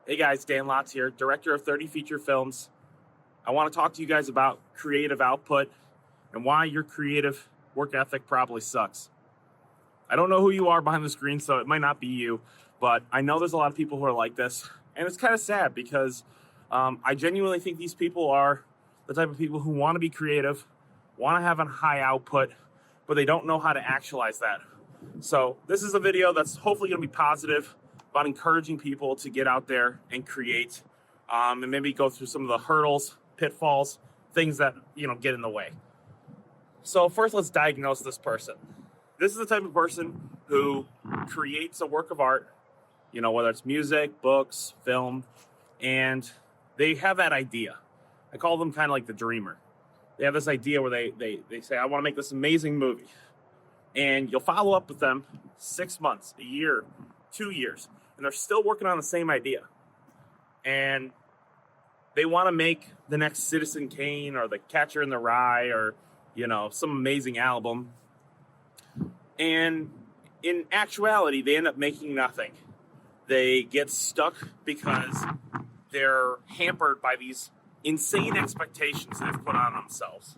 Hey guys, Dan Lotz here, director of 30 feature films. I want to talk to you guys about creative output and why your creative work ethic probably sucks. I don't know who you are behind the screen, so it might not be you, but I know there's a lot of people who are like this, and it's kind of sad because I genuinely think these people are the type of people who want to be creative, want to have a high output, but they don't know how to actualize that. So this is a video that's hopefully going to be positive about encouraging people to get out there and create, and maybe go through some of the hurdles, pitfalls, things that get in the way. So first, let's diagnose this person. This is the type of person who creates a work of art, whether it's music, books, film, and they have that idea. I call them kind of like the dreamer. They have this idea where they say, I want to make this amazing movie. And you'll follow up with them 6 months, a year, 2 years, and they're still working on the same idea. And they want to make the next Citizen Kane or the Catcher in the Rye or, some amazing album. And in actuality, they end up making nothing. They get stuck because they're hampered by these insane expectations they've put on themselves,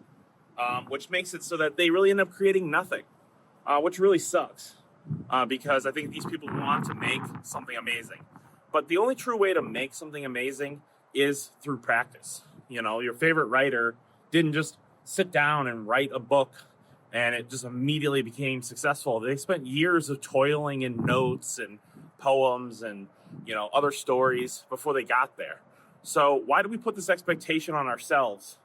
which makes it so that they really end up creating nothing, which really sucks, because I think these people want to make something amazing. But the only true way to make something amazing is through practice. Your favorite writer didn't just sit down and write a book and it just immediately became successful. They spent years of toiling in notes and poems and, other stories before they got there. So why do we put this expectation on ourselves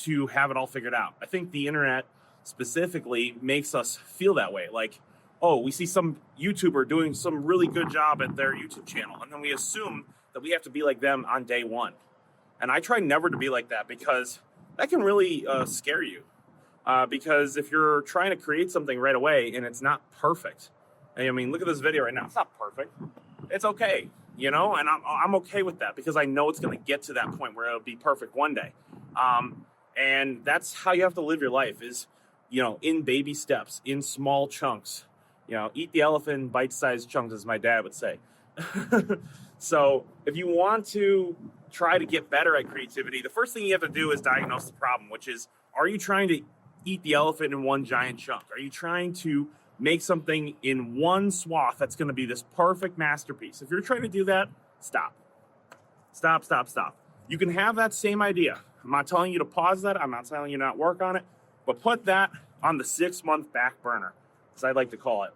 to have it all figured out? I think the internet specifically makes us feel that way. Like, oh, we see some YouTuber doing some really good job at their YouTube channel, and then we assume that we have to be like them on day one. And I try never to be like that because that can really scare you. Because if you're trying to create something right away and it's not perfect, look at this video right now. It's not perfect. It's okay, and I'm okay with that because I know it's going to get to that point where it'll be perfect one day. And that's how you have to live your life is, in baby steps, in small chunks. Eat the elephant in bite-sized chunks, as my dad would say. So if you want to try to get better at creativity, the first thing you have to do is diagnose the problem, which is, are you trying to eat the elephant in one giant chunk? Are you trying to make something in one swath that's going to be this perfect masterpiece? If you're trying to do that, stop. Stop, stop, stop. You can have that same idea. I'm not telling you to pause that. I'm not telling you not work on it. But put that on the 6-month back burner, as I like to call it.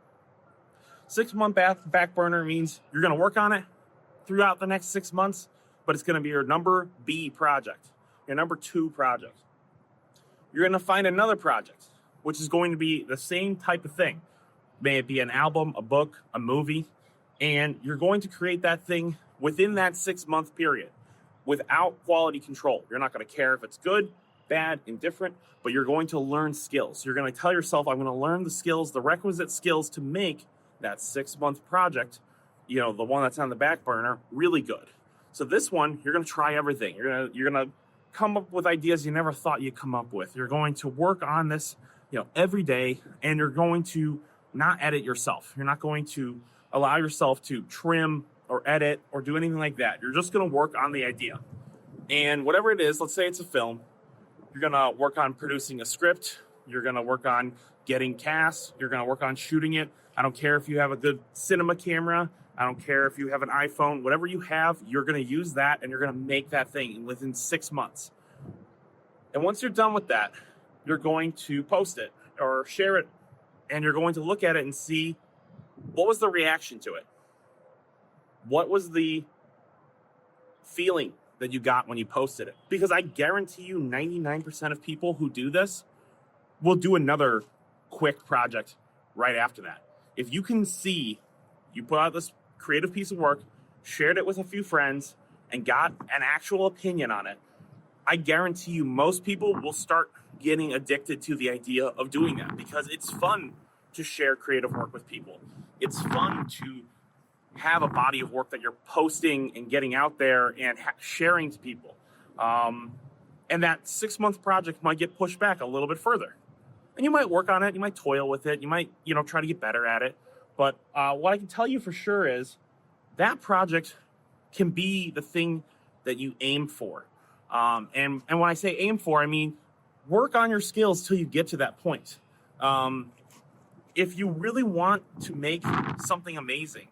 6-month back burner means you're going to work on it throughout the next 6 months, but it's going to be your number B project, your number 2 project. You're going to find another project, which is going to be the same type of thing. May it be an album, a book, a movie, and you're going to create that thing within that 6-month period without quality control. You're not going to care if it's good, bad, indifferent, but you're going to learn skills. You're going to tell yourself, I'm going to learn the skills, the requisite skills to make that 6-month project, the one that's on the back burner, really good. So this one, you're going to try everything. You're going to come up with ideas you never thought you'd come up with. You're going to work on this, every day, and you're going to not edit yourself. You're not going to allow yourself to trim or edit or do anything like that. You're just going to work on the idea. And whatever it is, let's say it's a film, you're going to work on producing a script. You're going to work on getting cast. You're going to work on shooting it. I don't care if you have a good cinema camera. I don't care if you have an iPhone. Whatever you have, you're going to use that, and you're going to make that thing within 6 months. And once you're done with that, you're going to post it or share it, and you're going to look at it and see what was the reaction to it. What was the feeling that you got when you posted it? Because I guarantee you 99% of people who do this will do another quick project right after that. If you can see you put out this creative piece of work, shared it with a few friends, and got an actual opinion on it, I guarantee you most people will start getting addicted to the idea of doing that because it's fun to share creative work with people. It's fun to have a body of work that you're posting and getting out there and sharing to people. And that 6-month project might get pushed back a little bit further. And you might work on it, you might toil with it, you might, try to get better at it. But what I can tell you for sure is that project can be the thing that you aim for. And when I say aim for, I mean work on your skills till you get to that point. If you really want to make something amazing,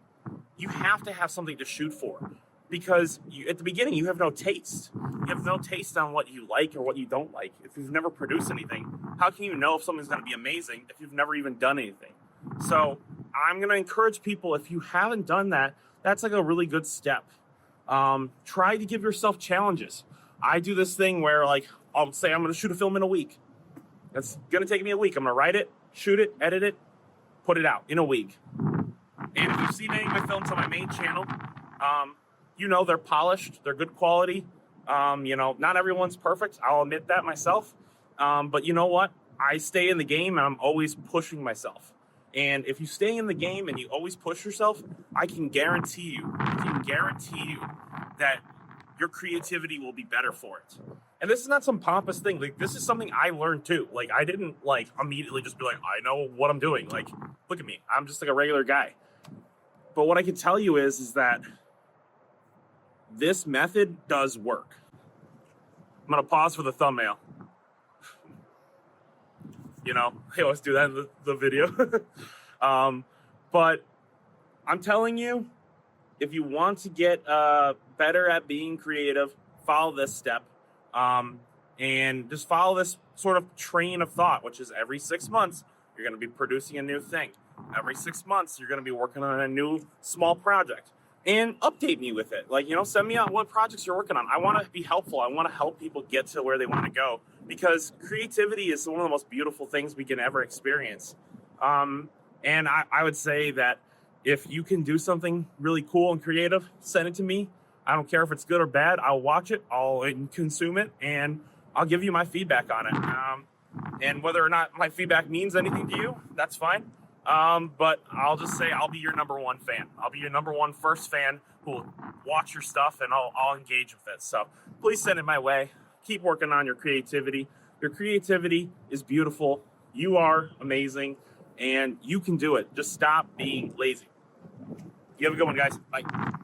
you have to have something to shoot for, because at the beginning you have no taste. You have no taste on what you like or what you don't like. If you've never produced anything, how can you know if something's going to be amazing if you've never even done anything? So I'm going to encourage people, if you haven't done that, that's like a really good step. Try to give yourself challenges. I do this thing where, like, I'll say I'm going to shoot a film in a week. It's going to take me a week. I'm going to write it, shoot it, edit it, put it out in a week. And if you've seen any of my films on my main channel, you know they're polished, they're good quality. Not everyone's perfect. I'll admit that myself. But you know what? I stay in the game and I'm always pushing myself. And if you stay in the game and you always push yourself, I can guarantee you that your creativity will be better for it. And this is not some pompous thing. Like, this is something I learned too. Like, I didn't immediately just be like, I know what I'm doing. Like, look at me. I'm just like a regular guy. But what I can tell you is that this method does work. I'm going to pause for the thumbnail. I always do that in the video. But I'm telling you, if you want to get better at being creative, follow this step. And just follow this sort of train of thought, which is every 6 months, you're going to be producing a new thing. Every 6 months, you're going to be working on a new small project. And update me with it. Send me out what projects you're working on. I want to be helpful. I want to help people get to where they want to go, because creativity is one of the most beautiful things we can ever experience. And I would say that if you can do something really cool and creative, send it to me. I don't care if it's good or bad. I'll watch it, I'll consume it, and I'll give you my feedback on it. And whether or not my feedback means anything to you, that's fine. But I'll just say I'll be your number one fan. I'll be your number one first fan who will watch your stuff, and I'll engage with it. So please send it my way. Keep working on your creativity. Your creativity is beautiful. You are amazing, and you can do it. Just stop being lazy. You have a good one, guys. Bye.